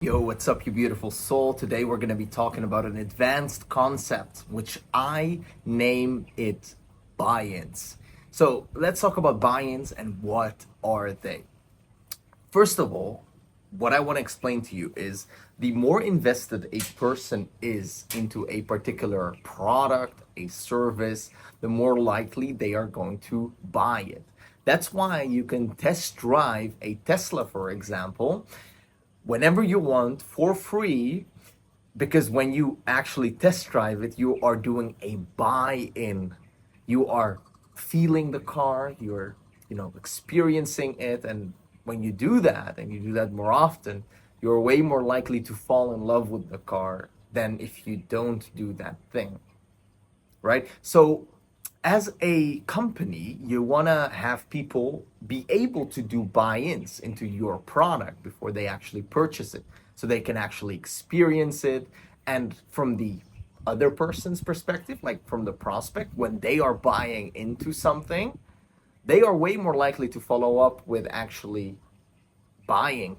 Yo, what's up, you beautiful soul? Today we're going to be talking about an advanced concept, which I name it buy-ins. So let's talk about buy-ins and what are they? First of all, what I want to explain to you is the more invested a person is into a particular product, a service, the more likely they are going to buy it. That's why you can test drive a Tesla, for example, whenever you want for free, because when you actually test drive it, you are doing a buy-in. You are feeling the car, you're, experiencing it. And when you do that, and you do that more often, you're way more likely to fall in love with the car than if you don't do that thing, right? So as a company, you want to have people be able to do buy-ins into your product before they actually purchase it, so they can actually experience it. And from the other person's perspective, like from the prospect, when they are buying into something, they are way more likely to follow up with actually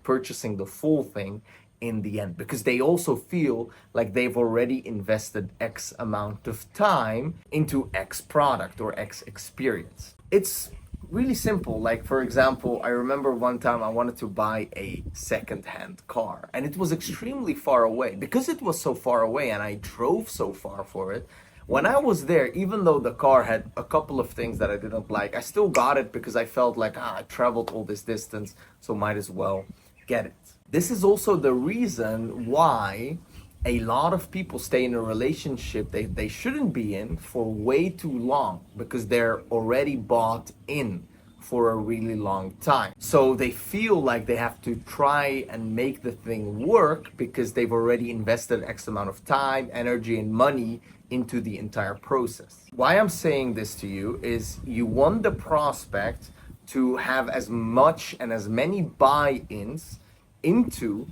purchasing the full thing in the end, because they also feel like they've already invested X amount of time into X product or X experience. It's really simple. Like, for example, I remember one time I wanted to buy a second-hand car, and it was extremely far away. Because it was so far away and I drove so far for it, when I was there, even though the car had a couple of things that I didn't like, I still got it because I felt like, I traveled all this distance, so might as well get it. This is also the reason why a lot of people stay in a relationship they shouldn't be in for way too long, because they're already bought in for a really long time. So they feel like they have to try and make the thing work because they've already invested X amount of time, energy, and money into the entire process. Why I'm saying this to you is you want the prospect to have as much and as many buy-ins into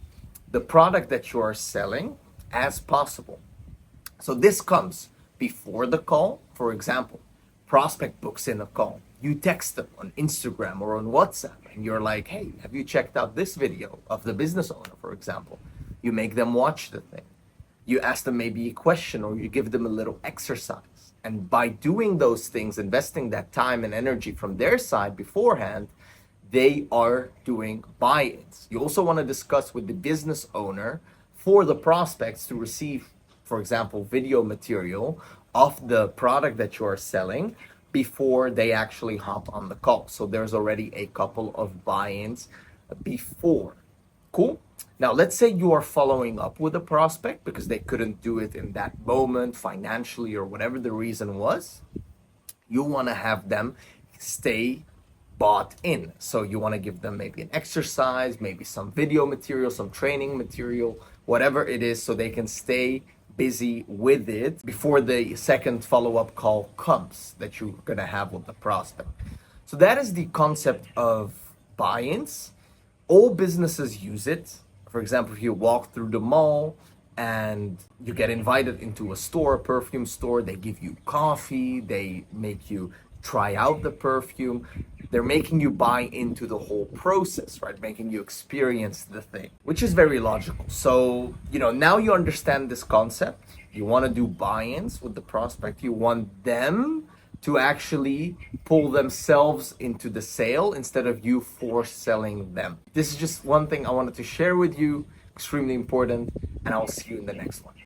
the product that you are selling as possible. So this comes before the call. For example, prospect books in a call. You text them on Instagram or on WhatsApp, and you're like, hey, have you checked out this video of the business owner, for example? You make them watch the thing. You ask them maybe a question, or you give them a little exercise. And by doing those things, investing that time and energy from their side beforehand, they are doing buy-ins. You also want to discuss with the business owner for the prospects to receive, for example, video material of the product that you are selling before they actually hop on the call. So there's already a couple of buy-ins before. Cool? Now, let's say you are following up with a prospect because they couldn't do it in that moment financially or whatever the reason was. You want to have them stay bought in. So you want to give them maybe an exercise, maybe some video material, some training material, whatever it is, so they can stay busy with it before the second follow-up call comes that you're going to have with the prospect. So that is the concept of buy-ins. All businesses use it. For example, if you walk through the mall and you get invited into a store, a perfume store, they give you coffee, they make you try out the perfume. They're making you buy into the whole process, right? Making you experience the thing, which is very logical. So, now you understand this concept. You want to do buy-ins with the prospect. You want them to actually pull themselves into the sale instead of you force selling them. This is just one thing I wanted to share with you, extremely important, and I'll see you in the next one.